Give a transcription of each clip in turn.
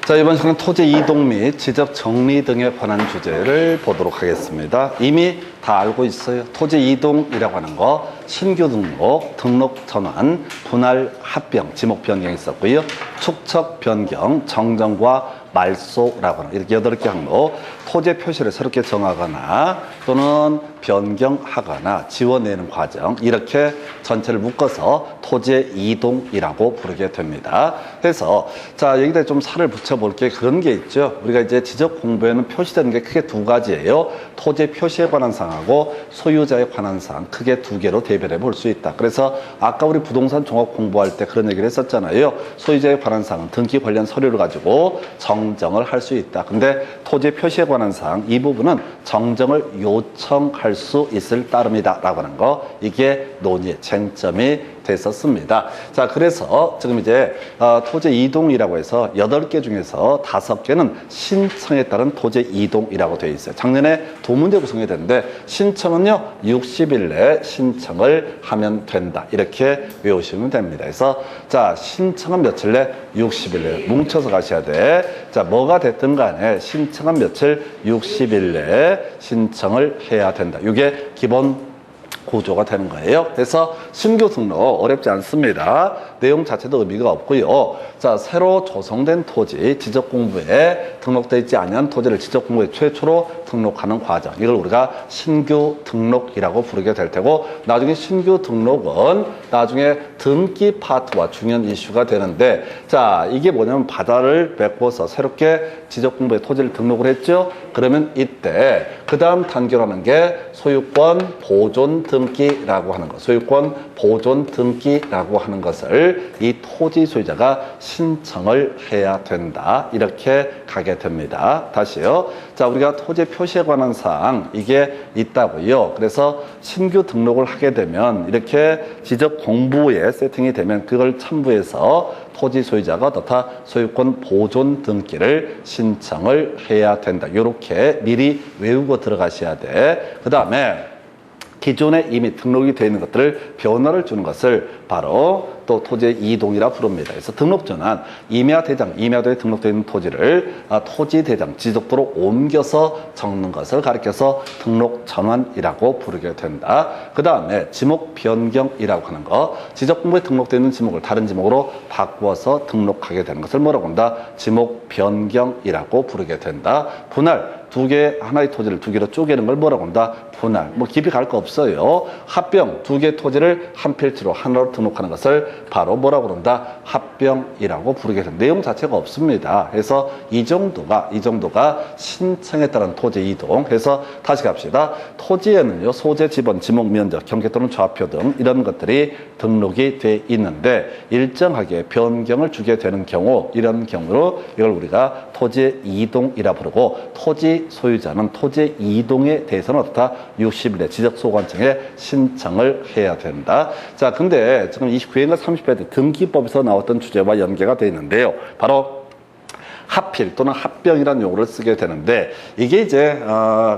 자, 이번 시간은 토지 이동 및 지적 정리 등에 관한 주제를 보도록 하겠습니다. 이미 다 알고 있어요. 토지 이동이라고 하는 거, 신규 등록, 등록 전환, 분할 합병, 지목 변경이 있었고요. 축척 변경, 정정과 말소라고 하는 이렇게 8개 항목, 토지 표시를 새롭게 정하거나 또는 변경하거나 지워내는 과정, 이렇게 전체를 묶어서 토지 이동이라고 부르게 됩니다. 그래서 자, 여기다 좀 살을 붙여볼 게 그런 게 있죠. 우리가 이제 지적 공부에는 표시되는 게 크게 두 가지예요. 토지 표시에 관한 사항하고 소유자에 관한 사항, 크게 두 개로 대별해 볼 수 있다. 그래서 아까 우리 부동산 종합 공부할 때 그런 얘기를 했었잖아요. 소유자에 관한 사항은 등기 관련 서류를 가지고 정정을 할 수 있다. 근데 토지 표시에 관한 사항, 이 부분은 정정을 요청할 수 있을 따름이다 라고 하는 거, 이게 논의의 쟁점이 됐었습니다. 자, 그래서 지금 이제 토지 이동이라고 해서 8개 중에서 5개는 신청에 따른 토지 이동이라고 되어 있어요. 작년에 두 문제 구성이 됐는데, 신청은요 60일 내에 신청을 하면 된다, 이렇게 외우시면 됩니다. 그래서 자, 신청은 며칠 내? 60일 내에 뭉쳐서 가셔야 돼. 자, 뭐가 됐든 간에 신청은 며칠? 60일 내에 신청을 해야 된다. 이게 기본 구조가 되는 거예요. 그래서 신규 등록 어렵지 않습니다. 내용 자체도 의미가 없고요. 자, 새로 조성된 토지, 지적 공부에 등록되어 있지 않은 토지를 지적 공부에 최초로 등록하는 과정, 이걸 우리가 신규 등록이라고 부르게 될 테고, 나중에 신규 등록은 나중에 등기 파트와 중요한 이슈가 되는데, 자, 이게 뭐냐면 바다를 메꿔서 새롭게 지적 공부에 토지를 등록을 했죠. 그러면 이때 그 다음 단계라는 게 소유권 보존 등기라고 하는 것, 소유권 보존 등기라고 하는 것을 이 토지 소유자가 신청을 해야 된다, 이렇게 가게 됩니다. 다시요. 자, 우리가 토지 표시에 관한 사항, 이게 있다고요. 그래서 신규 등록을 하게 되면 이렇게 지적 공부에 세팅이 되면 그걸 첨부해서 토지 소유자가 어떻다? 소유권 보존 등기를 신청을 해야 된다. 이렇게 미리 외우고 들어가셔야 돼. 그 다음에 기존에 이미 등록이 되어 있는 것들을 변화를 주는 것을 바로 또 토지 이동이라 부릅니다. 그래서 등록 전환, 임야대장, 임야도에 등록되어 있는 토지를 토지대장, 지적도로 옮겨서 적는 것을 가리켜서 등록 전환이라고 부르게 된다. 그 다음에 지목 변경이라고 하는 거, 지적 공부에 등록되어 있는 지목을 다른 지목으로 바꾸어서 등록하게 되는 것을 뭐라고 한다? 지목 변경이라고 부르게 된다. 분할, 하나의 토지를 2개로 쪼개는 걸 뭐라고 한다? 분할. 뭐 깊이 갈 거 없어요. 합병, 2개의 토지를 한 필지로 하나로 등록하는 것을 바로 뭐라고 그런다? 합병이라고 부르게 된다. 내용 자체가 없습니다. 그래서 이 정도가 신청에 따른 토지 이동. 그래서 다시 갑시다. 토지에는요, 소재, 지번, 지목, 면적, 경계 또는 좌표 등 이런 것들이 등록이 돼 있는데, 일정하게 변경을 주게 되는 경우, 이런 경우로 이걸 우리가 토지 이동이라 부르고, 토지 소유자는 토지 이동에 대해서는 어떻다? 60일에 지적소관청에 신청을 해야 된다. 자, 근데 지금 29회인가 30회 때 등기법에서 나왔던 주제와 연계가 되어 있는데요. 바로 합필 또는 합병이라는 용어를 쓰게 되는데, 이게 이제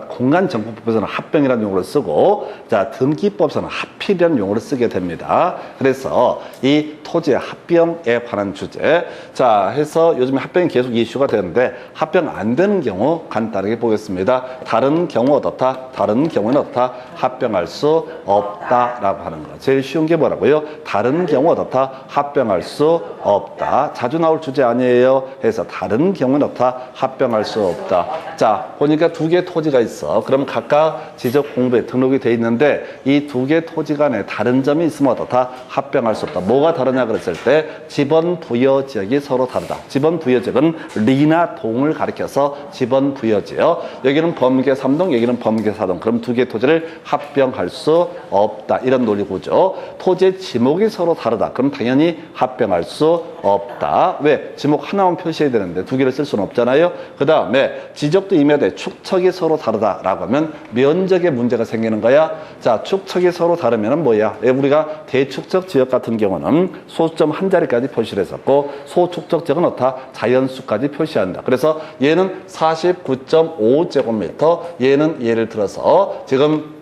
공간정보법에서는 합병이라는 용어를 쓰고, 자, 등기법에서는 합필이라는 용어를 쓰게 됩니다. 그래서 이 토지의 합병에 관한 주제, 자, 해서 요즘에 합병이 계속 이슈가 되는데, 합병 안 되는 경우 간단하게 보겠습니다. 다른 경우 어떻다? 다른 경우는 어떻다? 합병할 수 없다라고 하는 거. 제일 쉬운 게 뭐라고요? 다른 경우 어떻다? 합병할 수 없다. 자주 나올 주제 아니에요. 해서 다른 경우는 어떻다? 합병할 수 없다. 자, 보니까 2개의 토지가 있어. 그럼 각각 지적 공부에 등록이 돼 있는데, 이 2개의 토지 간에 다른 점이 있으면 어떻다? 합병할 수 없다. 뭐가 다르냐 그랬을 때, 지번 부여 지역이 서로 다르다. 지번 부여 지역은 리나 동을 가리켜서 지번 부여 지역. 여기는 범계 3동, 여기는 범계 4동. 그럼 2개의 토지를 합병할 수 없다. 이런 논리 구조. 토지의 지목이 서로 다르다. 그럼 당연히 합병할 수 없다. 왜? 지목 하나만 표시해야 되는데 2개를 쓸 수는 없잖아요. 그 다음에 지적도 임야대 축척이 서로 다르다라고 하면 면적에 문제가 생기는 거야. 자, 축척이 서로 다르면은 뭐야? 우리가 대축척 지역 같은 경우는 소수점 한 자리까지 표시를 했었고, 소축척 지역은 어떻다? 자연수까지 표시한다. 그래서 얘는 49.5제곱미터, 얘는 예를 들어서 지금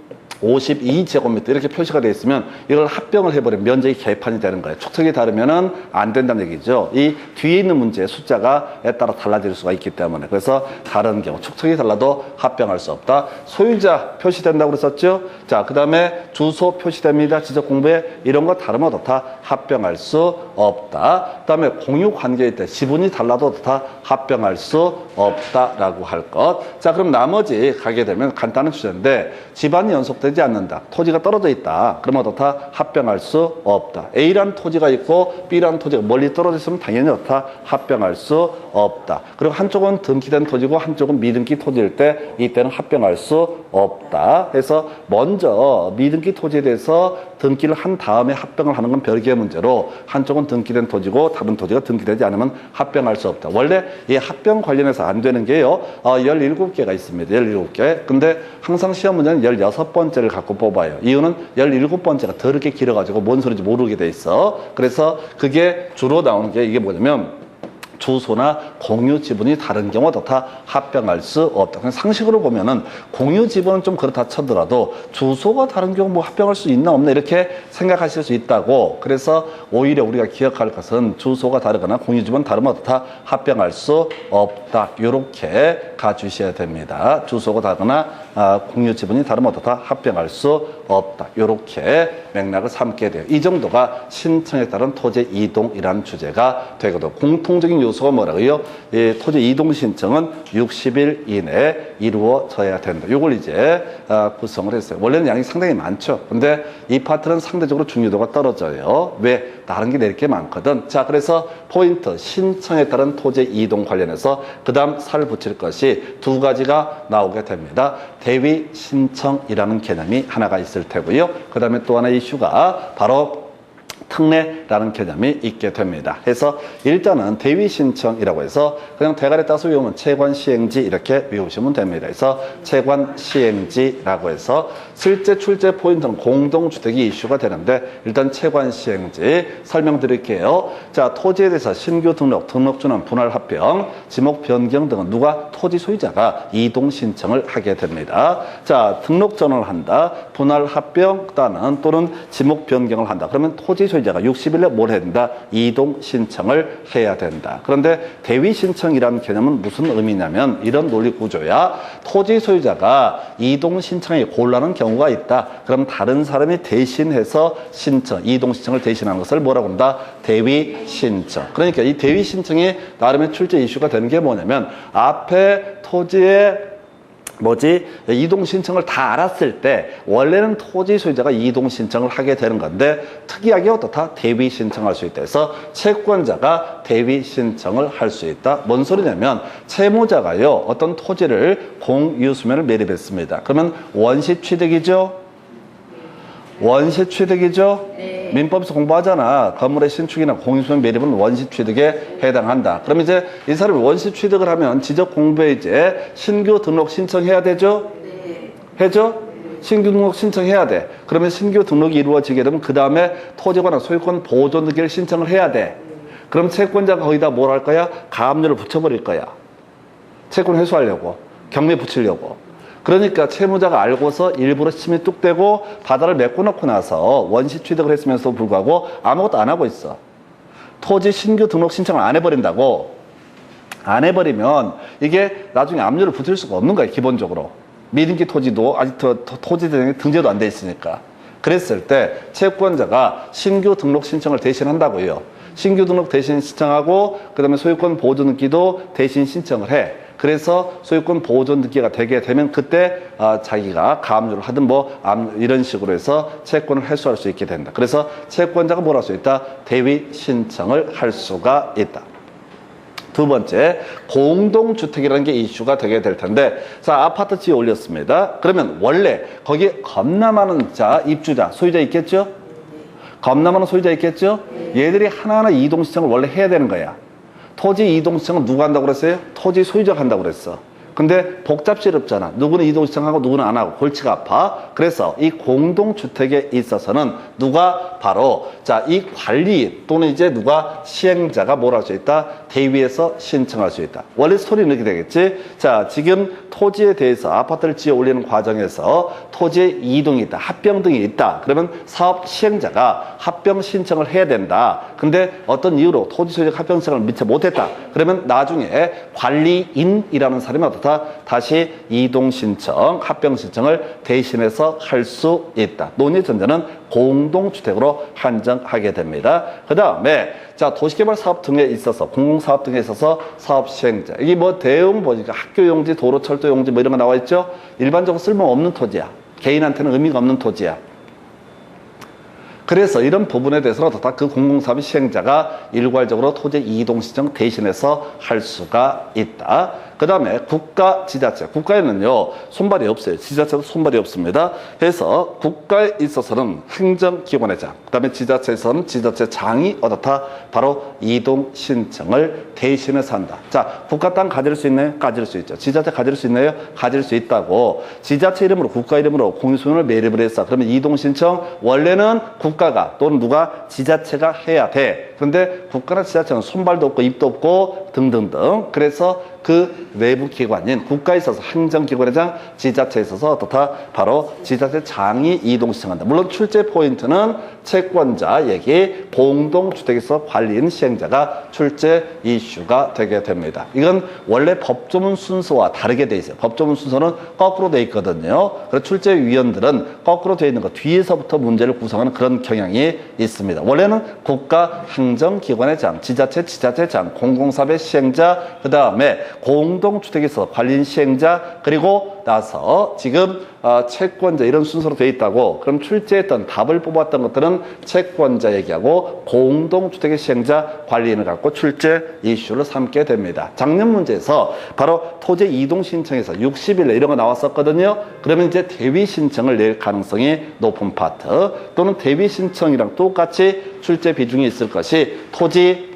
52제곱미터 이렇게 표시가 되어 있으면 이걸 합병을 해버리면 면적이 개판이 되는 거예요. 촉척이 다르면은 안 된다는 얘기죠. 이 뒤에 있는 문제의 숫자가에 따라 달라질 수가 있기 때문에. 그래서 다른 경우 촉척이 달라도 합병할 수 없다. 소유자 표시된다고 그랬었죠. 자, 그 다음에 주소 표시됩니다. 지적 공부에 이런 거 다르면 다 합병할 수 없다. 그 다음에 공유 관계일 때 지분이 달라도 다 합병할 수 없다라고 할 것. 자, 그럼 나머지 가게 되면 간단한 주제인데 집안이 연속되지 않는다. 토지가 떨어져 있다. 그러면 다 합병할 수 없다. A라는 토지가 있고 B라는 토지가 멀리 떨어져 있으면 당연히 다 합병할 수 없다. 그리고 한쪽은 등기된 토지고 한쪽은 미등기 토지일 때 이때는 합병할 수 없다. 그래서 먼저 미등기 토지에 대해서 등기를 한 다음에 합병을 하는 건 별개의 문제로 한쪽은 등기된 토지고 다른 토지가 등기되지 않으면 합병할 수 없다. 원래 이 합병 관련해서 안 되는 게요. 17개가 있습니다. 17개. 근데 항상 시험 문제는 16번째를 갖고 뽑아요. 이유는 17번째가 더럽게 길어가지고 뭔 소리인지 모르게 돼 있어. 그래서 그게 주로 나오는 게 이게 뭐냐면 주소나 공유 지분이 다른 경우도 다 합병할 수 없다. 그냥 상식으로 보면은 공유 지분은 좀 그렇다 쳐더라도 주소가 다른 경우 뭐 합병할 수 있나 없나 이렇게 생각하실 수 있다고. 그래서 오히려 우리가 기억할 것은 주소가 다르거나 공유 지분 다르면 다 합병할 수 없다. 이렇게 가주셔야 됩니다. 주소가 다르거나 공유 지분이 다르면 다 합병할 수 없다. 이렇게 맥락을 삼게 돼요. 이 정도가 신청에 따른 토지 이동이라는 주제가 되거든. 공통적인 요소가 뭐라고요? 토지 이동 신청은 60일 이내에 이루어져야 된다. 이걸 이제 구성을 했어요. 원래는 양이 상당히 많죠. 근데 이 파트는 상대적으로 중요도가 떨어져요. 왜? 다른 게 낼 게 많거든. 자, 그래서 포인트 신청에 따른 토지 이동 관련해서 그 다음 살 붙일 것이 두 가지가 나오게 됩니다. 대위 신청이라는 개념이 하나가 있을 테고요. 그 다음에 또 하나 이슈가 바로 특례라는 개념이 있게 됩니다. 그래서 일단은 대위 신청이라고 해서 그냥 대가리 따서 외우면 채권 시행지 이렇게 외우시면 됩니다. 그래서 채권 시행지라고 해서 실제 출제 포인트는 공동주택이 이슈가 되는데 일단 채권 시행지 설명드릴게요. 자, 토지에 대해서 신규 등록, 등록전환, 분할 합병, 지목 변경 등은 누가 토지 소유자가 이동 신청을 하게 됩니다. 자, 등록 전환을 한다, 분할 합병 또는 지목 변경을 한다. 그러면 토지 소유자가 60일에 뭘 해야 된다? 이동 신청을 해야 된다. 그런데 대위 신청이라는 개념은 무슨 의미냐면 이런 논리 구조야. 토지 소유자가 이동 신청이 곤란한 경우가 있다. 그럼 다른 사람이 대신해서 신청, 이동 신청을 대신하는 것을 뭐라고 한다? 대위 신청. 그러니까 이 대위 신청이 나름의 출제 이슈가 되는 게 뭐냐면 앞에 토지에 이동 신청을 다 알았을 때 원래는 토지 소유자가 이동 신청을 하게 되는 건데 특이하게 어떻다? 대위 신청할 수 있다 해서 채권자가 대위 신청을 할 수 있다. 뭔 소리냐면 채무자가요 어떤 토지를 공유수면을 매립했습니다. 그러면 원시 취득이죠? 원시 취득이죠? 네. 민법에서 공부하잖아. 건물의 신축이나 공유수면 매립은 원시 취득에 해당한다. 그럼 이제 이 사람이 원시 취득을 하면 지적 공부에 이제 신규 등록 신청해야 되죠? 네. 해죠? 신규 등록 신청해야 돼. 그러면 신규 등록이 이루어지게 되면 그 다음에 토지거나 소유권 보존 등기를 신청을 해야 돼. 그럼 채권자가 거기다 뭘 할 거야? 가압류를 붙여버릴 거야. 채권 회수하려고. 경매 붙이려고. 그러니까 채무자가 알고서 일부러 침이 뚝 떼고 바다를 메꿔놓고 나서 원시 취득을 했으면서도 불구하고 아무것도 안 하고 있어. 토지 신규 등록 신청을 안 해버린다고. 안 해버리면 이게 나중에 압류를 붙일 수가 없는 거야, 기본적으로. 미등기 토지도 아직 토지 등재도 안 돼 있으니까. 그랬을 때 채권자가 신규 등록 신청을 대신 한다고요. 신규 등록 대신 신청하고 그 다음에 소유권 보존 등기도 대신 신청을 해. 그래서 소유권 보존 등기가 되게 되면 그때 자기가 가압류를 하든 이런 식으로 해서 채권을 회수할 수 있게 된다. 그래서 채권자가 뭘 할 수 있다? 대위 신청을 할 수가 있다. 두 번째, 공동주택이라는 게 이슈가 되게 될 텐데, 자, 아파트 지어 올렸습니다. 그러면 원래 거기에 겁나 많은 입주자, 소유자 있겠죠? 겁나 많은 소유자 있겠죠? 얘들이 하나하나 이동 신청을 원래 해야 되는 거야. 토지 이동 신청은 누가 한다고 그랬어요? 토지 소유자가 한다고 그랬어. 근데 복잡스럽잖아. 누구는 이동 신청하고 누구는 안 하고 골치가 아파. 그래서 이 공동주택에 있어서는 누가 바로 이 관리 또는 이제 누가 시행자가 뭘 할 수 있다? 대위에서 신청할 수 있다. 원래 스토리는 이렇게 되겠지. 자, 지금 토지에 대해서 아파트를 지어 올리는 과정에서 토지에 이동이 있다. 합병 등이 있다. 그러면 사업 시행자가 합병 신청을 해야 된다. 근데 어떤 이유로 토지 소유자 합병 신청을 미처 못했다. 그러면 나중에 관리인이라는 사람이 어떻다? 다시 이동 신청, 합병 신청을 대신해서 할 수 있다. 논의 전제는 공동주택으로 한정하게 됩니다. 그 다음에 도시개발 사업 등에 있어서 공공사업 등에 있어서 사업 시행자, 이게 뭐 대용 뭐니까 학교 용지, 도로 철도 용지 뭐 이런 거 나와 있죠. 일반적으로 쓸모없는 토지야. 개인한테는 의미가 없는 토지야. 그래서 이런 부분에 대해서는 어떻다? 그 공공사업 시행자가 일괄적으로 토지 이동 신청 대신해서 할 수가 있다. 그 다음에 국가, 지자체. 국가에는요, 손발이 없어요. 지자체도 손발이 없습니다. 그래서 국가에 있어서는 행정기관의 장, 그 다음에 지자체에서는 지자체장이 어떻다? 바로 이동 신청을 대신해서 한다. 자, 국가 땅 가질 수 있나요? 가질 수 있죠. 지자체 가질 수 있나요? 가질 수 있다고. 지자체 이름으로, 국가 이름으로 공유소유를 매립을 했어. 그러면 이동 신청, 원래는 국가가 또는 누가 지자체가 해야 돼. 그런데 국가나 지자체는 손발도 없고 입도 없고 등등등. 그래서 그 외부 기관인 국가에 있어서 행정기관의 장, 지자체에 있어서 어떻다? 바로 지자체장이 이동 신청한다. 물론 출제 포인트는 채권자 얘기, 공동주택에서 관리인 시행자가 출제 이슈가 되게 됩니다. 이건 원래 법조문 순서와 다르게 돼 있어요. 법조문 순서는 거꾸로 돼 있거든요. 그래서 출제위원들은 거꾸로 돼 있는 거 뒤에서부터 문제를 구성하는 그런 경향이 있습니다. 원래는 국가 행정기관의 장, 지자체장, 공공사업의 시행자, 그 다음에 공동주택에서 관리인 시행자, 그리고 나서 지금 채권자 이런 순서로 되어 있다고. 그럼 출제했던 답을 뽑았던 것들은 채권자 얘기하고 공동주택의 시행자, 관리인을 갖고 출제 이슈를 삼게 됩니다. 작년 문제에서 바로 토지 이동 신청에서 60일 내 이런 거 나왔었거든요. 그러면 이제 대위 신청을 낼 가능성이 높은 파트, 또는 대위 신청이랑 똑같이 출제 비중이 있을 것이 토지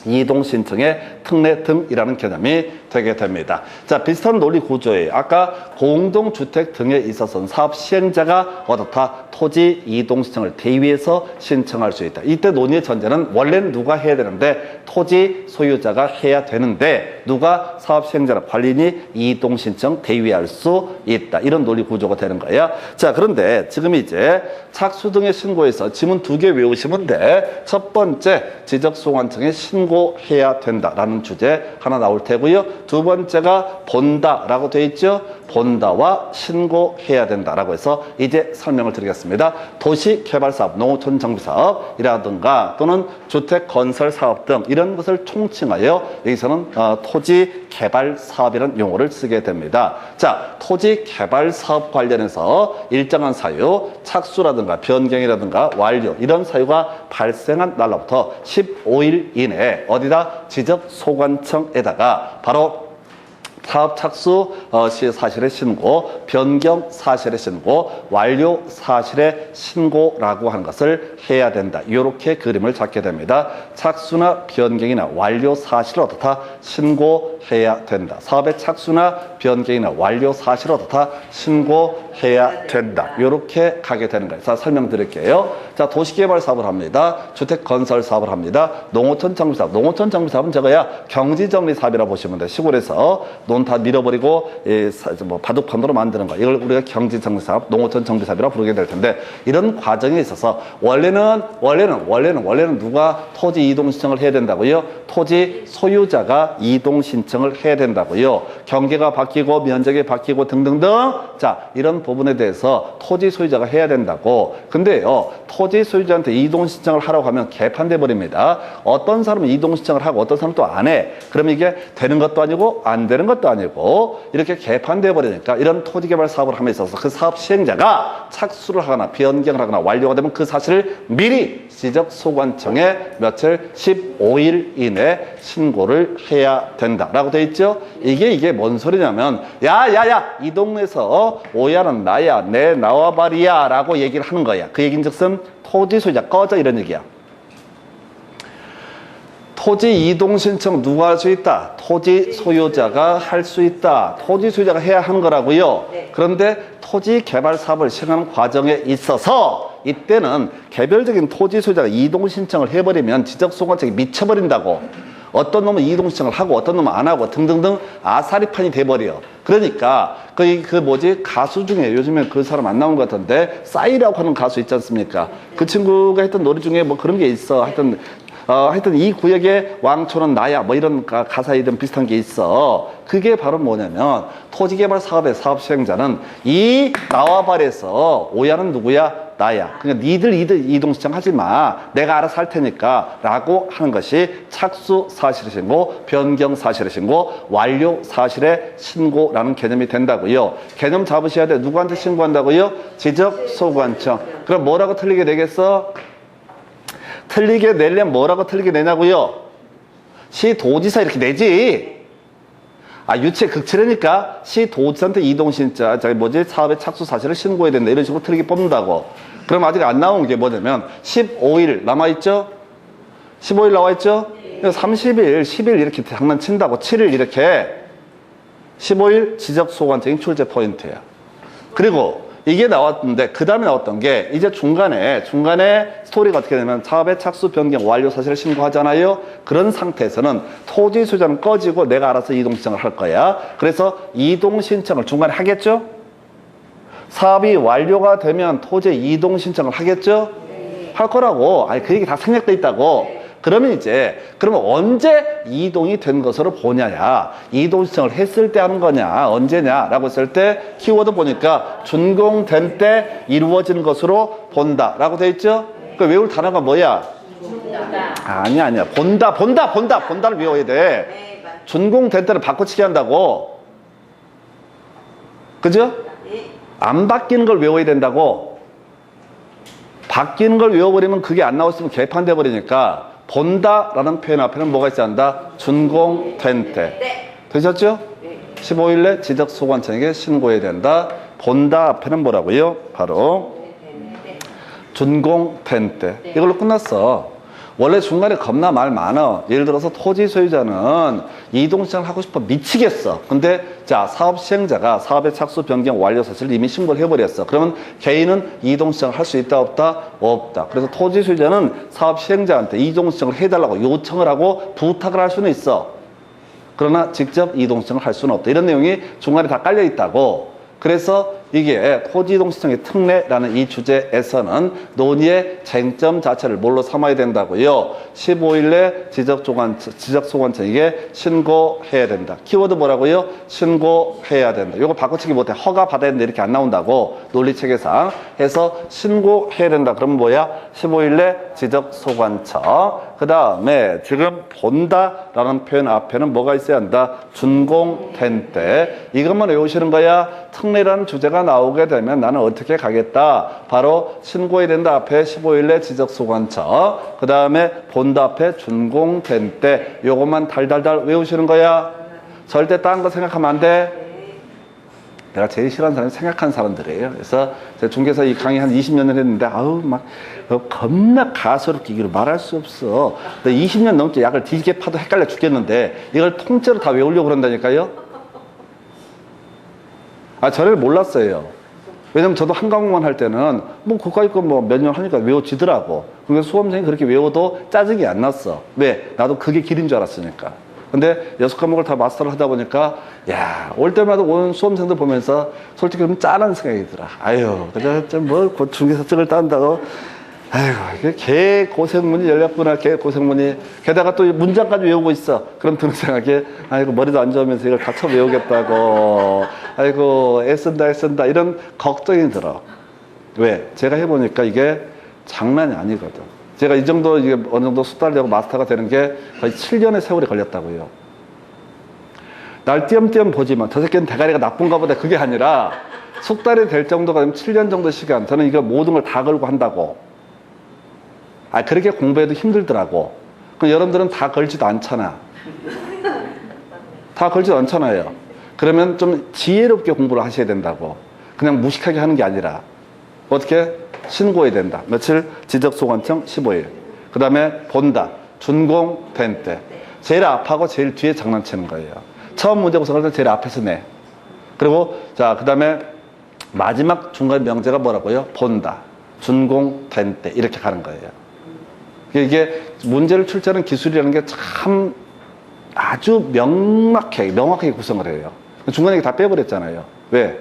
이동 신청의 특례 등이라는 개념이 되게 됩니다. 자, 비슷한 논리 구조예요. 아까 공동주택 등에 있어서는 사업 시행자가 어떻다? 토지 이동 신청을 대위에서 신청할 수 있다. 이때 논의의 전제는 원래는 누가 해야 되는데 토지 소유자가 해야 되는데 누가 사업 시행자나 관리인이 이동 신청 대위할 수 있다. 이런 논리 구조가 되는 거예요. 자, 그런데 지금 이제 착수 등의 신고에서 지문 2개 외우시면 돼. 첫 번째, 지적소관청에 신고해야 된다라는 주제 하나 나올 테고요. 두 번째가 본다라고 되어 있죠. 본다와 신고해야 된다라고 해서 이제 설명을 드리겠습니다. 도시개발사업, 농어촌정비사업이라든가 또는 주택건설사업 등 이런 것을 총칭하여 여기서는 토지개발사업이라는 용어를 쓰게 됩니다. 자, 토지개발사업 관련해서 일정한 사유, 착수라든가 변경이라든가 완료 이런 사유가 발생한 날로부터 15일 이내에 어디다? 지적소관청에다가 바로 사업 착수 시 사실의 신고, 변경 사실의 신고, 완료 사실의 신고라고 하는 것을 해야 된다. 이렇게 그림을 잡게 됩니다. 착수나 변경이나 완료 사실을 어떻다? 신고해야 된다. 사업의 착수나 변경이나 완료 사실을 어떻다? 신고해야 된다. 이렇게 가게 되는 거예요. 자, 설명드릴게요. 자, 도시개발 사업을 합니다. 주택건설 사업을 합니다. 농어촌 정비사업. 농어촌 정비사업은 저거야 경지정리 사업이라고 보시면 돼요. 시골에서 논 다 밀어버리고 바둑판으로 만드는 거, 이걸 우리가 경지정비사업, 농어촌 정비사업이라고 부르게 될 텐데, 이런 과정에 있어서 원래는 누가 토지 이동 신청을 해야 된다고요? 토지 소유자가 이동 신청을 해야 된다고요. 경계가 바뀌고 면적이 바뀌고 등등등. 자, 이런 부분에 대해서 토지 소유자가 해야 된다고. 근데요, 토지 소유자한테 이동 신청을 하라고 하면 개판돼 버립니다. 어떤 사람은 이동 신청을 하고 어떤 사람은 또 안 해. 그럼 이게 되는 것도 아니고 안 되는 것도 아니고 이렇게 개판돼 버리니까, 이런 토지개발 사업을 함에 있어서 그 사업 시행자가 착수를 하거나 변경을 하거나 완료가 되면 그 사실을 미리 지적소관청에 며칠 15일 이내 신고를 해야 된다라고 돼 있죠. 이게 뭔 소리냐면, 야야야, 이 동네에서 오야는 나야, 내 나와바리야 라고 얘기를 하는 거야. 그 얘기인즉슨 토지 소유자 꺼져, 이런 얘기야. 토지 이동 신청 누가 할 수 있다? 토지 소유자가 할 수 있다. 토지 소유자가 해야 하는 거라고요. 그런데 토지 개발 사업을 실행하는 과정에 있어서 이때는 개별적인 토지 소유자가 이동 신청을 해버리면 지적소관청이 미쳐버린다고. 어떤 놈은 이동 신청을 하고 어떤 놈은 안 하고 등등등 아사리판이 돼버려. 그러니까 가수 중에 요즘에 그 사람 안 나온 것 같은데 싸이라고 하는 가수 있지 않습니까? 그 친구가 했던 노래 중에 뭐 그런 게 있어. 하여튼 이 구역의 왕초는 나야 뭐 이런 가사 이름 비슷한 게 있어. 그게 바로 뭐냐면 토지개발 사업의 사업 시행자는 이 나와 발에서 오야는 누구야? 나야. 그러니까 니들 이동 신청하지 마. 내가 알아서 할 테니까 라고 하는 것이 착수 사실의 신고, 변경 사실의 신고, 완료 사실의 신고라는 개념이 된다고요. 개념 잡으셔야 돼. 누구한테 신고한다고요? 지적소관청. 그럼 뭐라고 틀리게 되겠어? 틀리게 내려면 뭐라고 틀리게 내냐고요? 시도지사 이렇게 내지. 유체 극치라니까 시도지사한테 이동신자 사업의 착수 사실을 신고해야 된다 이런 식으로 틀리게 뽑는다고. 그럼 아직 안 나온 게 뭐냐면 15일 남아있죠? 15일 나와있죠? 30일 10일 이렇게 장난친다고. 7일 이렇게 15일 지적소관청이 출제 포인트야. 그리고 이게 나왔는데 그 다음에 나왔던 게 이제 중간에 스토리가 어떻게 되면 사업의 착수 변경 완료 사실을 신고하잖아요. 그런 상태에서는 토지 소유자는 꺼지고 내가 알아서 이동 신청을 할 거야. 그래서 이동 신청을 중간에 하겠죠? 사업이 완료가 되면 토지 이동 신청을 하겠죠? 할 거라고. 그 얘기 다 생략돼 있다고. 그러면 언제 이동이 된 것으로 보냐야. 이동 신청을 했을 때 하는 거냐, 언제냐라고 했을 때 키워드 보니까 준공된 때 이루어진 것으로 본다라고 돼 있죠? 그 외울 단어가 뭐야? 아니야. 본다를 외워야 돼. 준공된 때를 바꿔치기 한다고. 그죠? 안 바뀌는 걸 외워야 된다고. 바뀌는 걸 외워버리면 그게 안 나왔으면 개판돼 버리니까 본다라는 표현 앞에는 뭐가 있어야 한다? 준공된 때. 되셨죠? 15일에 지적소관청에게 신고해야 된다. 본다 앞에는 뭐라고요? 바로 준공된 때. 이걸로 끝났어. 원래 중간에 겁나 말 많아. 예를 들어서 토지 소유자는 이동신청을 하고 싶어 미치겠어. 근데 사업 시행자가 사업의 착수 변경 완료 사실을 이미 신고를 해버렸어. 그러면 개인은 이동신청을 할 수 있다 없다? 없다. 그래서 토지 소유자는 사업 시행자한테 이동신청을 해달라고 요청을 하고 부탁을 할 수는 있어. 그러나 직접 이동신청을 할 수는 없다. 이런 내용이 중간에 다 깔려 있다고. 그래서 이게 토지이동신청의 특례라는 이 주제에서는 논의의 쟁점 자체를 뭘로 삼아야 된다고요? 15일에 지적소관청에게 신고해야 된다. 키워드 뭐라고요? 신고해야 된다. 이거 바꿔치기 못해. 허가 받아야 된다 이렇게 안 나온다고. 논리체계상 해서 신고해야 된다. 그러면 뭐야? 15일에 지적소관청. 그 다음에 지금 본다라는 표현 앞에는 뭐가 있어야 한다? 준공된 때. 이것만 외우시는 거야. 특례라는 주제가 나오게 되면 나는 어떻게 가겠다? 바로 신고해야 된다 앞에 15일에 지적소관청. 그 다음에 본다 앞에 준공된 때. 요것만 달달달 외우시는 거야. 절대 딴 거 생각하면 안 돼. 내가 제일 싫어하는 사람이 생각하는 사람들이에요. 그래서 제가 중개사 이 강의 한 20년을 했는데 겁나 가소롭게 이걸 말할 수 없어. 20년 넘게 약을 뒤지게 파도 헷갈려 죽겠는데 이걸 통째로 다 외우려고 그런다니까요. 저를 몰랐어요. 왜냐면 저도 한 과목만 할 때는 그까이 거 몇 년 하니까 외워지더라고. 그러니까 수험생이 그렇게 외워도 짜증이 안 났어. 왜? 나도 그게 길인 줄 알았으니까. 근데 6과목을 다 마스터를 하다 보니까 올 때마다 오는 수험생들 보면서 솔직히 좀 짠한 생각이 들어. 그저 중개사증을 딴다고. 이게 개 고생문이 열렸구나. 개 고생문이. 게다가 또 문장까지 외우고 있어. 그럼 드는 생각에 머리도 안 좋으면서 이걸 다 처음 외우겠다고. 애쓴다 이런 걱정이 들어. 왜? 제가 해보니까 이게 장난이 아니거든. 제가 이 정도 이게 어느 정도 숙달되고 마스터가 되는 게 거의 7년의 세월이 걸렸다고요. 날 띄엄띄엄 보지만 저 새끼는 대가리가 나쁜가 보다 그게 아니라 숙달이 될 정도가 되면 7년 정도 시간. 저는 이거 모든 걸 다 걸고 한다고. 그렇게 공부해도 힘들더라고. 그럼 여러분들은 다 걸지도 않잖아. 다 걸지도 않잖아요. 그러면 좀 지혜롭게 공부를 하셔야 된다고. 그냥 무식하게 하는 게 아니라 어떻게? 신고해야 된다. 며칠? 지적소관청 15일. 그 다음에 본다. 준공된 때. 제일 앞하고 제일 뒤에 장난치는 거예요. 처음 문제 구성할 때 제일 앞에서 내. 그리고 자, 그 다음에 마지막 중간 명제가 뭐라고요? 본다. 준공된 때. 이렇게 가는 거예요. 이게 문제를 출제하는 기술이라는 게 참 아주 명확하게 구성을 해요. 중간에 다 빼버렸잖아요. 왜?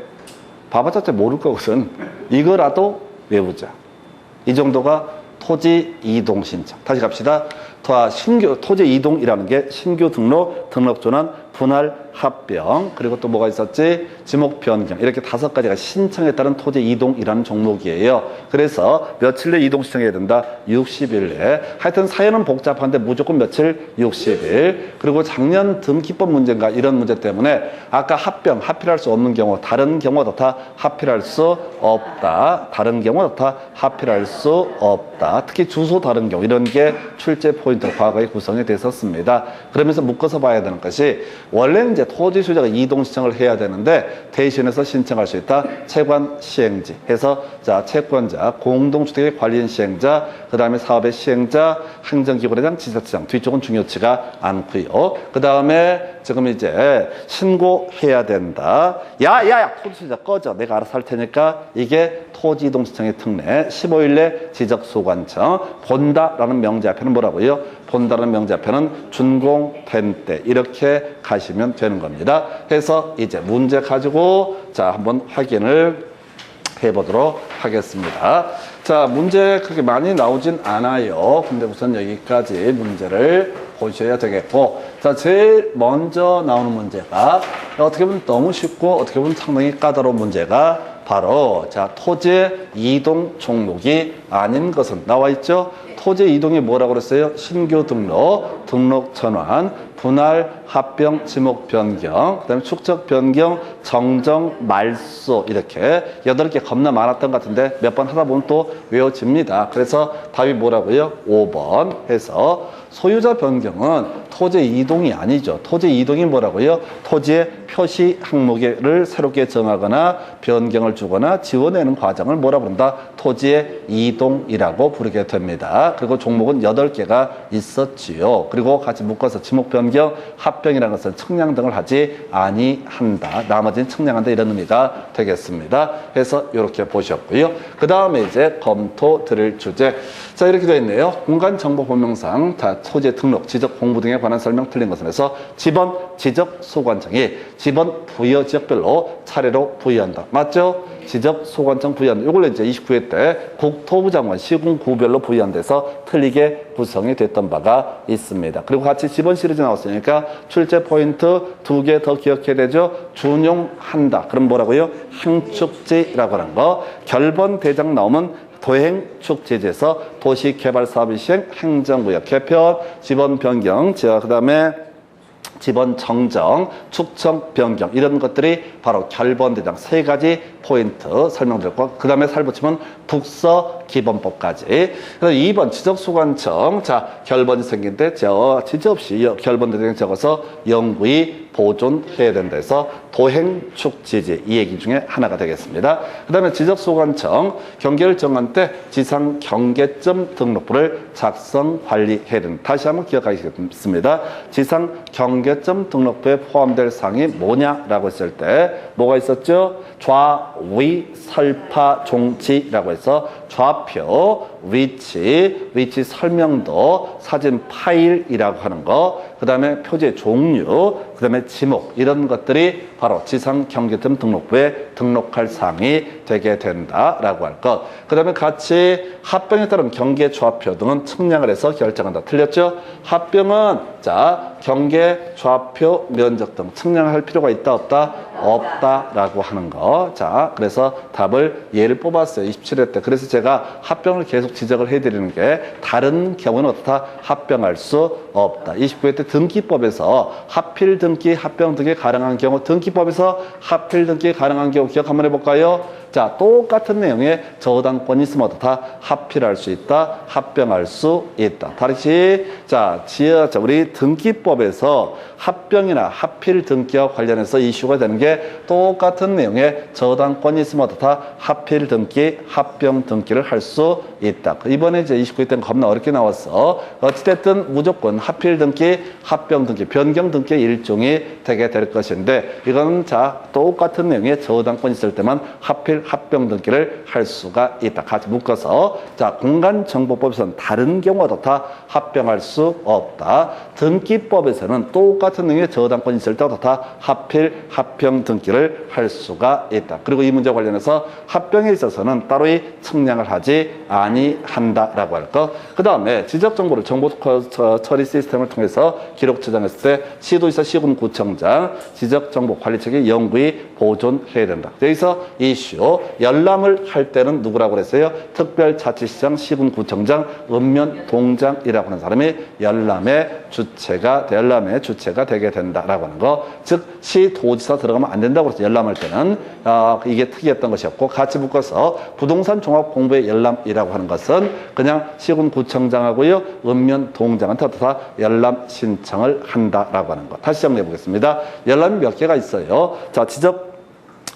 봐봤자 모를 거거든. 이거라도 외우자. 이 정도가 토지 이동 신청. 다시 갑시다. 토지 이동이라는 게 신규 등록, 등록 전환, 분할, 합병, 그리고 또 뭐가 있었지? 지목 변경. 이렇게 5가지가 신청에 따른 토지 이동이라는 종목이에요. 그래서 며칠 내 이동 신청해야 된다? 60일 내에. 하여튼 사연은 복잡한데 무조건 며칠? 60일. 그리고 작년 등기법 문제인가 이런 문제 때문에 아까 합병, 합필할 수 없는 경우, 다른 경우가 다 합필할 수 없다. 다른 경우가 다 합필할 수 없다. 특히 주소 다른 경우 이런 게 출제 포인트로 과거에 구성이 됐었습니다. 그러면서 묶어서 봐야 되는 것이 원래는 이제 토지 소유자가 이동 신청을 해야 되는데 대신해서 신청할 수 있다. 채권 시행지 해서 자 채권자, 공동주택의 관리인 시행자, 그 다음에 사업의 시행자, 행정기관장, 지자체장 뒤쪽은 중요치가 않고요. 그 다음에 지금 이제 신고해야 된다. 야야야 토지 소유자 꺼져. 내가 알아서 할 테니까 이게 토지 이동 신청의 특례 15일 내 지적소관청. 본다라는 명제 앞에는 뭐라고요? 본다라는 명제 앞에는 준공된 때 이렇게 가시면 되는 겁니다. 그래서 이제 문제 가지고 자 한번 확인을 해보도록 하겠습니다. 자 문제 그렇게 많이 나오진 않아요. 근데 우선 여기까지 문제를 보셔야 되겠고 자 제일 먼저 나오는 문제가 어떻게 보면 너무 쉽고 어떻게 보면 상당히 까다로운 문제가 바로 자 토지 이동 종목이 아닌 것은 나와 있죠. 토지 이동이 뭐라고 그랬어요? 신규 등록, 등록 전환, 분할, 합병, 지목 변경, 그다음에 축적 변경, 정정, 말소 이렇게 8개 겁나 많았던 것 같은데 몇 번 하다 보면 또 외워집니다. 그래서 답이 뭐라고요? 5번 해서 소유자 변경은 토지 이동이 아니죠. 토지 이동이 뭐라고요? 토지의 표시 항목을 새롭게 정하거나 변경을 주거나 지워내는 과정을 뭐라 부른다? 토지의 이동이라고 부르게 됩니다. 그리고 종목은 8개가 있었지요. 그리고 같이 묶어서 지목 변경, 합병이라는 것은 측량 등을 하지 아니한다. 나머지는 측량한다 이런 의미가 되겠습니다. 그래서 이렇게 보셨고요. 그 다음에 이제 검토 드릴 주제. 자 이렇게 되어 있네요. 공간정보법령상 토지 등록, 지적 공부 등에 관한 설명 틀린 것은 해서 지번 지적 소관청이 지번 부여 지역별로 차례로 부여한다. 맞죠? 지적 소관청 부여한다. 이걸 이제 29회 때 국토부 장관 시군구별로 부여한 데서 틀리게 구성이 됐던 바가 있습니다. 그리고 같이 지번 시리즈 나왔으니까 출제 포인트 2개 더 기억해야 되죠. 준용한다. 그럼 뭐라고요? 행축지라고 하는 거. 결번 대장 나오면 도행축지에서 도시개발사업의 시행, 행정구역 개편, 지번 변경, 그 다음에 지번 정정, 축청 변경 이런 것들이 바로 결번대장 3가지 포인트 설명드렸고 그 다음에 살 붙이면 북서기본법까지. 그래서 2번 지적소관청. 자 결번이 생긴 때 지적 없이 결번대장 적어서 영구히 보존해야 된다 해서 도행축지지 이 얘기 중에 하나가 되겠습니다. 그 다음에 지적소관청 경계를 정한 때 지상 경계점 등록부를 작성 관리해야 된다. 다시 한번 기억하시겠습니다. 지상 경계점 등록부에 포함될 사항이 뭐냐라고 했을 때 뭐가 있었죠? 좌위 설파 종지라고 해서 좌표, 위치 설명도, 사진 파일이라고 하는 거, 그 다음에 표지의 종류, 그 다음에 지목 이런 것들이 바로 지상 경계점 등록부에 등록할 사항이 되게 된다라고 할 것. 그 다음에 같이 합병에 따른 경계 좌표 등은 측량을 해서 결정한다. 틀렸죠? 합병은 자 경계 좌표 면적 등 측량할 필요가 있다 없다? 없다라고 하는 거. 자 그래서 답을 예를 뽑았어요. 27회 때. 그래서 제가 합병을 계속 지적을 해드리는 게 다른 경우는 어떻다? 합병할 수 없다. 29회 때 등기법에서 하필 등기, 합병 등기 가능한 경우 등기법에서 하필 등기 가능한 경우 기억 한번 해볼까요? 자, 똑같은 내용의 저당권이 있으면 어떻다? 합필할 수 있다. 합병할 수 있다. 다시 자, 우리 등기법에서 합병이나 합필 등기와 관련해서 이슈가 되는 게 똑같은 내용의 저당권이 있으면 어떻다? 합필 등기, 합병 등기를 할 수 있다. 이번에 이제 29회 때는 겁나 어렵게 나왔어. 어찌됐든 무조건 합필 등기, 합병 등기, 변경 등기의 일종이 되게 될 것인데 이건 자, 똑같은 내용의 저당권이 있을 때만 합필, 합병 등기를 할 수가 있다. 같이 묶어서 자, 공간정보법에서는 다른 경우가 어떻다? 합병할 수 없다. 등기법에서는 똑같은 내용의 저당권이 있을 때 어떻다? 합필, 합병 등기를 할 수가 있다. 그리고 이 문제와 관련해서 합병에 있어서는 따로이 측량을 하지 아니한다라고 할 것. 그 다음에 지적정보를 정보 처리 시스템을 통해서 기록 저장했을 때 시도지사, 시군구청장, 지적정보관리청이 영구히 보존해야 된다. 여기서 이슈 열람을 할 때는 누구라고 그랬어요? 특별자치시장, 시군구청장, 읍면동장이라고 하는 사람이 열람의 주체가 되게 된다라고 하는 거. 즉 시도지사 들어가면 안 된다고 그랬어요. 열람할 때는 이게 특이했던 것이었고, 같이 묶어서 부동산 종합공부의 열람이라고 하는 것은 그냥 시군구청장하고요 읍면동장한테 다 열람 신청을 한다라고 하는 것. 다시 정리해 보겠습니다. 열람이 몇 개가 있어요. 자, 지적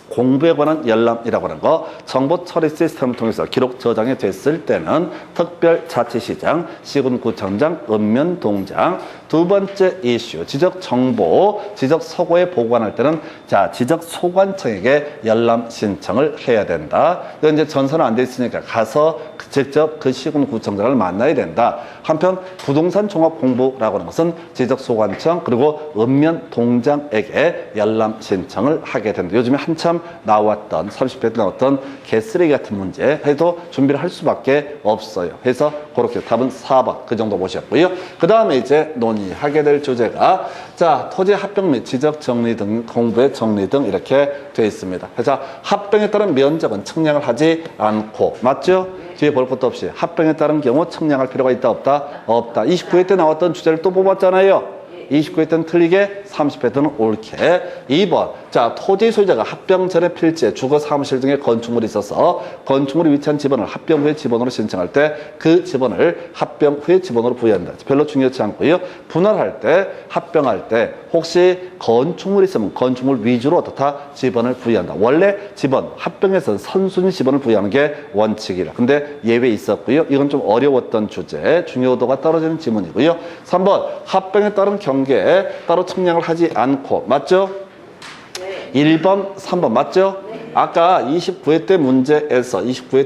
공부에 관한 열람이라고 하는 거, 정보 처리 시스템을 통해서 기록 저장이 됐을 때는 특별자치시장, 시군구청장, 읍면동장. 두 번째 이슈, 지적정보, 지적서고에 보관할 때는 자, 지적소관청에게 열람 신청을 해야 된다. 이건 이제 전서는 안 돼 있으니까 가서 직접 그 시군구청장을 만나야 된다. 한편 부동산 종합공부라고 하는 것은 지적소관청 그리고 읍면동장에게 열람 신청을 하게 된다. 요즘에 한참 나왔던 30회 때 나왔던 개쓰레기 같은 문제 해도 준비를 할 수밖에 없어요. 그래서 그렇게 답은 4번 그 정도 보셨고요. 그 다음에 이제 논의하게 될 주제가 자, 토지 합병 및 지적 정리 등 공부의 정리 등 이렇게 되어 있습니다. 그래서 합병에 따른 면적은 측량을 하지 않고, 맞죠? 뒤에 볼 것도 없이 합병에 따른 경우 측량할 필요가 있다 없다? 없다. 29회 때 나왔던 주제를 또 뽑았잖아요. 29회 때는 틀리게, 30회 때는 옳게. 2번. 자, 토지 소유자가 합병 전에 필지에 주거 사무실 등의 건축물이 있어서 건축물이 위치한 지번을 합병 후에 지번으로 신청할 때 그 지번을 합병 후에 지번으로 부여한다. 별로 중요하지 않고요. 분할할 때, 합병할 때 혹시 건축물이 있으면 건축물 위주로 어떻다? 지번을 부여한다. 원래 지번, 합병에서는 선순위 지번을 부여하는 게 원칙이라. 근데 예외 있었고요. 이건 좀 어려웠던 주제, 중요도가 떨어지는 지문이고요. 3번. 합병에 따른 경계에 따로 측량을 하지 않고, 맞죠? 1번, 3번 맞죠? 아까 29회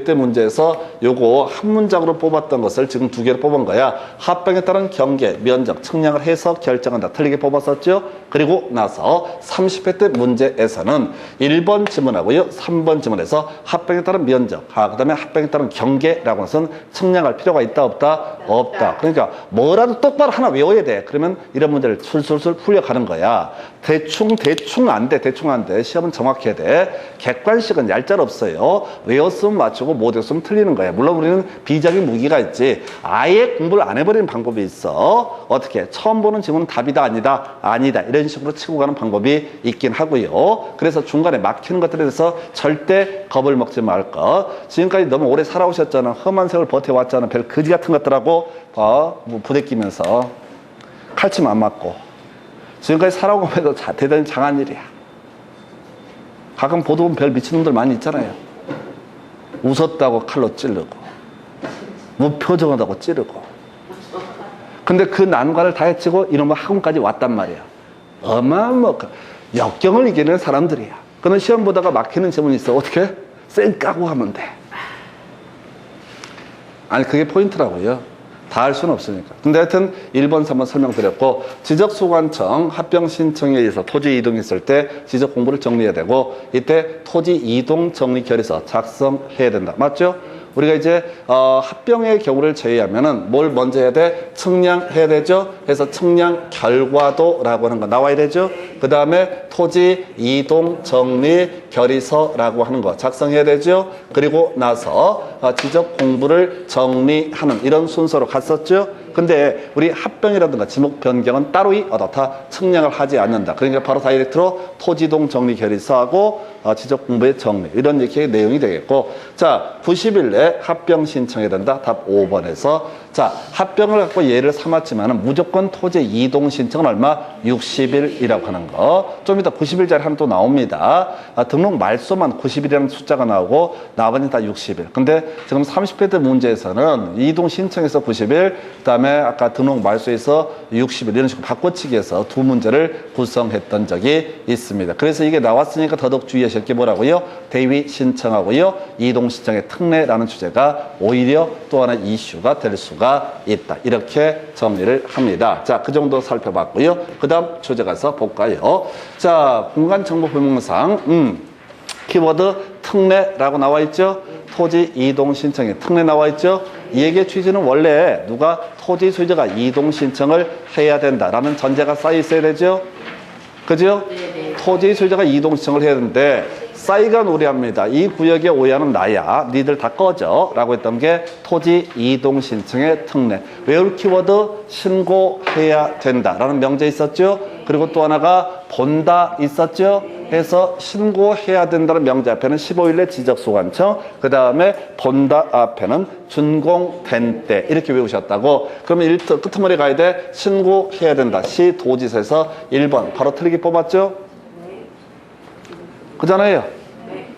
때 문제에서 요거 한 문장으로 뽑았던 것을 지금 두 개로 뽑은 거야. 합병에 따른 경계, 면적, 측량을 해서 결정한다. 틀리게 뽑았었죠? 그리고 나서 30회 때 문제에서는 1번 지문하고요 3번 지문에서 합병에 따른 면적, 그 다음에 합병에 따른 경계라고 해서는 측량할 필요가 있다 없다? 없다. 그러니까 뭐라도 똑바로 하나 외워야 돼. 그러면 이런 문제를 술술술 풀려가는 거야. 대충 안 돼. 시험은 정확해야 돼. 객관식은 얄짤 없어요. 외웠으면 맞추고 못 외웠으면 틀리는 거야. 물론 우리는 비장의 무기가 있지. 아예 공부를 안 해버리는 방법이 있어. 어떻게? 처음 보는 지문은 답이다 아니다 이런 식으로 치고 가는 방법이 있긴 하고요. 그래서 중간에 막히는 것들에 대해서 절대 겁을 먹지 말 것. 지금까지 너무 오래 살아오셨잖아. 험한 세월 버텨왔잖아. 별 거지 같은 것들하고 뭐 부대끼면서 칼침 안 맞고 지금까지 살아오면서 대단히 장한 일이야. 가끔 보도 보면 별 미친놈들 많이 있잖아요. 웃었다고 칼로 찌르고 무표정하다고 찌르고. 근데 그 난관을 다 헤치고 이놈의 학원까지 왔단 말이야. 어마어마한 역경을 이기는 사람들이야. 그는 시험 보다가 막히는 질문이 있어. 어떻게? 쌩 까고 하면 돼. 아니 그게 포인트라고요. 다 할 수는 없으니까. 근데 하여튼 1번, 3번 설명드렸고, 지적소관청 합병 신청에 의해서 토지 이동했을 때 지적 공부를 정리해야 되고, 이때 토지 이동 정리 결의서 작성해야 된다. 맞죠? 우리가 이제 합병의 경우를 제외하면은 뭘 먼저 해야 돼? 측량해야 되죠. 그래서 측량 결과도라고 하는 거 나와야 되죠. 그 다음에 토지 이동 정리 결의서라고 하는 거 작성해야 되죠. 그리고 나서 지적 공부를 정리하는 이런 순서로 갔었죠. 근데 우리 합병이라든가 지목 변경은 따로 어떻다 측량을 하지 않는다. 그러니까 바로 다이렉트로 토지이동 정리 결의서하고 지적 공부의 정리 이런 이렇게 내용이 되겠고, 자 90일 내 합병 신청해야 된다. 답 5번에서 자 합병을 갖고 예를 삼았지만은 무조건 토지 이동 신청은 얼마? 60일이라고 하는 거. 좀 이따 90일짜리 하나 또 나옵니다. 등록 말소만 90일이라는 숫자가 나오고 나머지는 다 60일. 근데 지금 30회 문제에서는 이동 신청에서 90일, 그다음에 아까 등록 말소에서 60일 이런 식으로 바꿔치기해서 두 문제를 구성했던 적이 있습니다. 그래서 이게 나왔으니까 더더욱 주의하실 게 뭐라고요? 대위 신청하고요, 이동 신청의 특례라는 주제가 오히려 또 하나 이슈가 될 수가 있다. 이렇게 정리를 합니다. 자, 그 정도 살펴봤고요. 그 다음 주제 가서 볼까요? 자, 공간정보불명상 키워드 특례라고 나와 있죠? 토지 이동 신청에 특례 나와 있죠? 이 얘기의 취지는 원래 누가 토지 소유자가 이동 신청을 해야 된다라는 전제가 쌓여 있어야 되죠? 그죠? 토지 소유자가 이동 신청을 해야 되는데 싸이가 노래합니다. 이 구역의 오해하는 나야. 니들 다 꺼져. 라고 했던 게 토지 이동 신청의 특례. 외울 키워드 신고해야 된다. 라는 명제 있었죠. 그리고 또 하나가 본다 있었죠. 해서 신고해야 된다는 명제 앞에는 15일 내 지적소관청, 그 다음에 본다 앞에는 준공된 때 이렇게 외우셨다고. 그러면 끄트머리 가야 돼. 신고해야 된다. 시도지사에서 1번 바로 틀리게 뽑았죠. 그잖아요.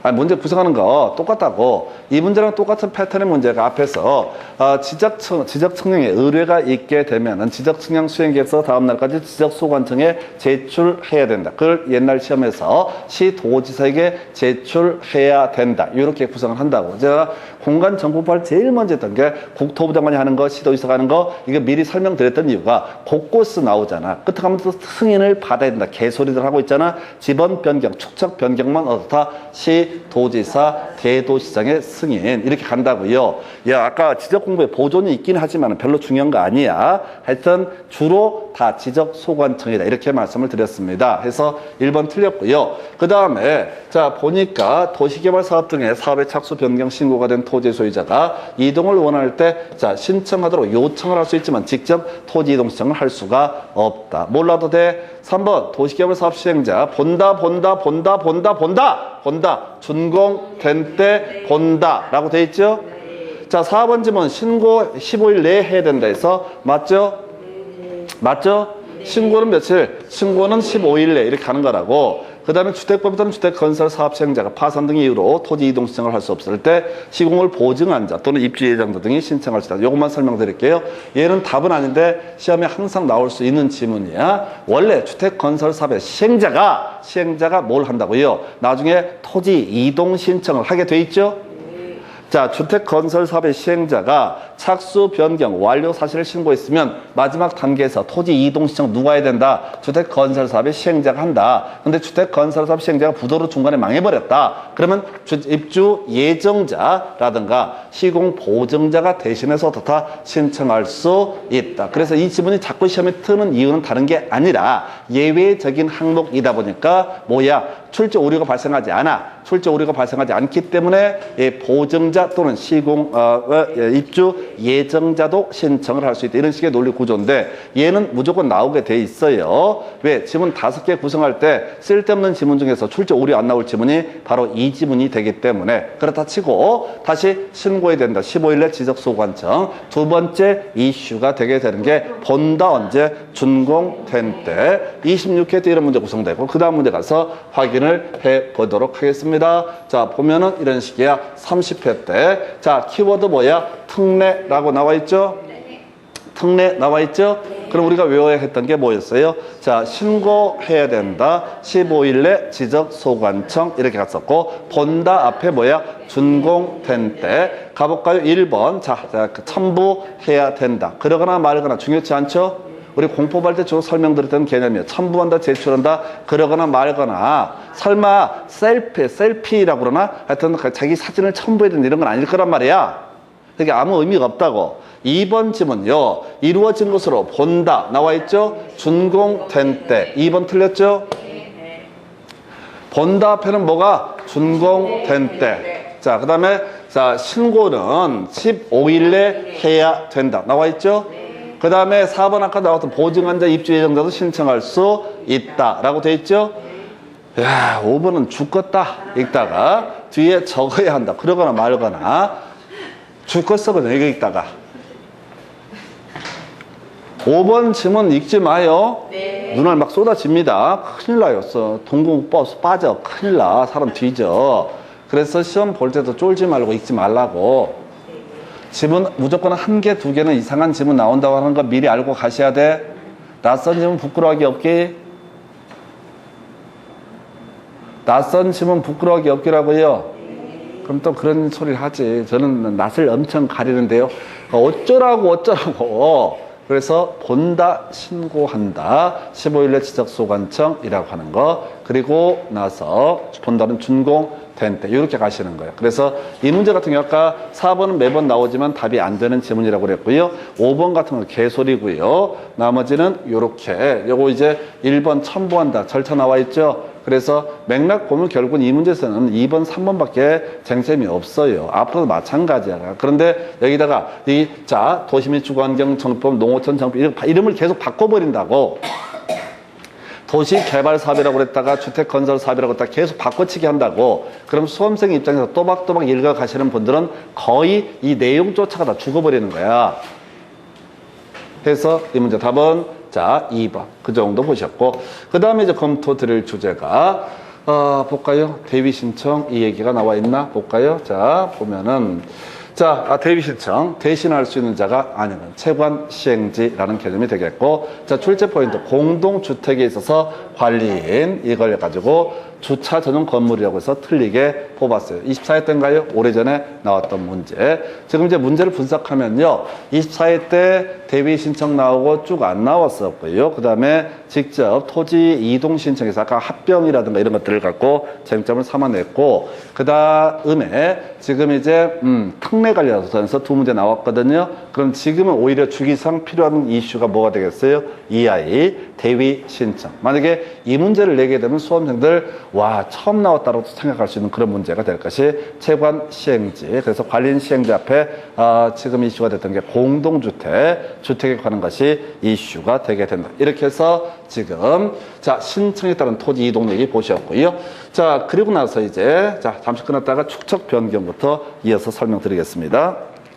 아니, 문제 구성하는 거 똑같다고. 이 문제랑 똑같은 패턴의 문제가 앞에서 지적 측량에 의뢰가 있게 되면은 지적 측량 수행 계획서 다음 날까지 지적 소관청에 제출해야 된다. 그걸 옛날 시험에서 시도지사에게 제출해야 된다. 이렇게 구성을 한다고. 제가 공간 정보발 제일 먼저 했던 게 국토부 장관이 하는 거, 시도지사가 하는 거, 이거 미리 설명드렸던 이유가 곳곳 나오잖아. 끝에 가면 또 승인을 받아야 된다. 개소리들 하고 있잖아. 지번 변경, 축척 변경만 어떻다? 시도지사, 대도시장의 승인 이렇게 간다고요. 야, 아까 지적 공부에 보존이 있긴 하지만 별로 중요한 거 아니야. 하여튼 주로 다 지적 소관청이다. 이렇게 말씀을 드렸습니다. 해서 1번 틀렸고요. 그 다음에 자 보니까 도시개발 사업 등의 사업의 착수 변경 신고가 된 토지 소유자가 이동을 원할 때 자 신청하도록 요청을 할 수 있지만 직접 토지 이동 신청을 할 수가 없다. 몰라도 돼. 3번 도시개발 사업 시행자 본다 준공된 때 본다 라고 돼 있죠. 자 4번 지문 신고 15일 내에 해야 된다 해서 맞죠? 맞죠? 신고는 며칠? 신고는 15일 내 이렇게 하는 거라고. 그 다음에 주택법에 따른 주택건설 사업 시행자가 파산 등의 이유로 토지 이동 신청을 할 수 없을 때 시공을 보증한 자 또는 입주 예정자 등이 신청할 수 있다. 이것만 설명드릴게요. 얘는 답은 아닌데 시험에 항상 나올 수 있는 지문이야. 원래 주택건설 사업의 시행자가 뭘 한다고요? 나중에 토지 이동 신청을 하게 돼 있죠? 자, 주택건설 사업의 시행자가 착수 변경 완료 사실을 신고했으면 마지막 단계에서 토지 이동 신청 누가 해야 된다? 주택건설 사업의 시행자가 한다. 근데 주택건설 사업 시행자가 부도로 중간에 망해버렸다. 그러면 입주 예정자라든가 시공 보증자가 대신해서 어떻다? 신청할 수 있다. 그래서 이 지문이 자꾸 시험에 트는 이유는 다른 게 아니라 예외적인 항목이다 보니까 뭐야? 출제 오류가 발생하지 않아. 출제 오류가 발생하지 않기 때문에 보증자 또는 시공 입주 예정자도 신청을 할 수 있다. 이런 식의 논리 구조인데 얘는 무조건 나오게 돼 있어요. 왜? 지문 5개 구성할 때 쓸데없는 지문 중에서 출제 오류 안 나올 지문이 바로 이 지문이 되기 때문에 그렇다 치고 다시 신고해야 된다. 15일 내 지적소관청. 두 번째 이슈가 되게 되는 게 본다 언제? 준공된 때. 26회 때 이런 문제 구성되고 그 다음 문제 가서 확인을 해보도록 하겠습니다. 자 보면은 이런 식이야. 30회 때. 자 키워드 뭐야? 특례라고 나와 있죠? 특례 나와 있죠? 그럼 우리가 외워야 했던 게 뭐였어요? 자, 신고해야 된다. 15일 내 지적소관청 이렇게 갔었고 본다 앞에 뭐야? 준공된 때. 가볼까요? 1번. 자, 첨부해야 된다. 그러거나 말거나 중요치 않죠? 우리 공포할 때 주로 설명드렸던 개념이에요. 첨부한다, 제출한다, 그러거나 말거나. 설마 셀피라고 그러나? 하여튼 자기 사진을 첨부해야 된다 이런 건 아닐 거란 말이야. 그게 아무 의미가 없다고. 2번 지문요. 이루어진 것으로 본다 나와 있죠? 준공된 때. 2번 틀렸죠? 본다 앞에는 뭐가? 준공된 때. 자, 그 다음에 자 신고는 15일 내 해야 된다 나와 있죠? 그 다음에 4번 아까 나왔던 보증한자 입주 예정자도 신청할 수 있다라고 돼 있죠? 야, 5번은 죽겠다 읽다가 뒤에 적어야 한다. 그러거나 말거나 죽겠어거든 이거 읽다가 5번 지문 읽지 마요. 네. 눈알 막 쏟아집니다. 큰일 나요. 동공 버스 빠져. 큰일 나. 사람 뒤져. 그래서 시험 볼 때도 쫄지 말고 읽지 말라고. 지문 무조건 한 개, 두 개는 이상한 지문 나온다고 하는 거 미리 알고 가셔야 돼. 낯선 지문 부끄러워하기 없기. 낯선 지문 부끄러워하기 없기라고요. 그럼 또 그런 소리를 하지. 저는 낯을 엄청 가리는데요. 어쩌라고. 그래서 본다, 신고한다, 15일내 지적소관청이라고 하는 거, 그리고 나서 본다는 준공, 된 때 이렇게 가시는 거예요. 그래서 이 문제 같은 경우 아까 4번은 매번 나오지만 답이 안 되는 지문이라고 그랬고요. 5번 같은 건 개소리고요. 나머지는 이렇게 요거 이제 1번 첨부한다 절차 나와 있죠. 그래서 맥락 보면 결국은 이 문제에서는 2번, 3번밖에 쟁점이 없어요. 앞으로도 마찬가지야. 그런데 여기다가 자 도시및 주거환경정비법, 농어촌 정비 이름을 계속 바꿔버린다고. 도시개발사업이라고 그랬다가 주택건설사업이라고 했다가 계속 바꿔치기 한다고. 그럼 수험생 입장에서 또박또박 읽어가시는 분들은 거의 이 내용조차가 다 죽어버리는 거야. 그래서 이 문제 답은 자 2번 그 정도 보셨고, 그 다음에 이제 검토 드릴 주제가 볼까요? 대위 신청 이 얘기가 나와 있나 볼까요? 자 보면은 자 대위 신청 대신할 수 있는 자가 아니면 채관 시행지라는 개념이 되겠고, 자 출제 포인트 공동주택에 있어서 관리인 이걸 가지고 주차 전용 건물이라고 해서 틀리게 뽑았어요. 24회 때인가요? 오래전에 나왔던 문제. 지금 이제 문제를 분석하면요. 24회 때 대위 신청 나오고 쭉 안 나왔었고요. 그 다음에 직접 토지 이동 신청에서 아까 합병이라든가 이런 것들을 갖고 쟁점을 삼아냈고, 그 다음에 지금 이제 특례 관련해서 두 문제 나왔거든요. 그럼 지금은 오히려 주기상 필요한 이슈가 뭐가 되겠어요? EI 대위 신청. 만약에 이 문제를 내게 되면 수험생들 와 처음 나왔다고 생각할 수 있는 그런 문제가 될 것이 채관 시행지. 그래서 관리인 시행지 앞에 지금 이슈가 됐던 게 공동주택, 주택에 관한 것이 이슈가 되게 된다. 이렇게 해서 지금 자 신청에 따른 토지 이동 얘기 보셨고요. 자 그리고 나서 이제 자 잠시 끊었다가 축척 변경부터 이어서 설명드리겠습니다.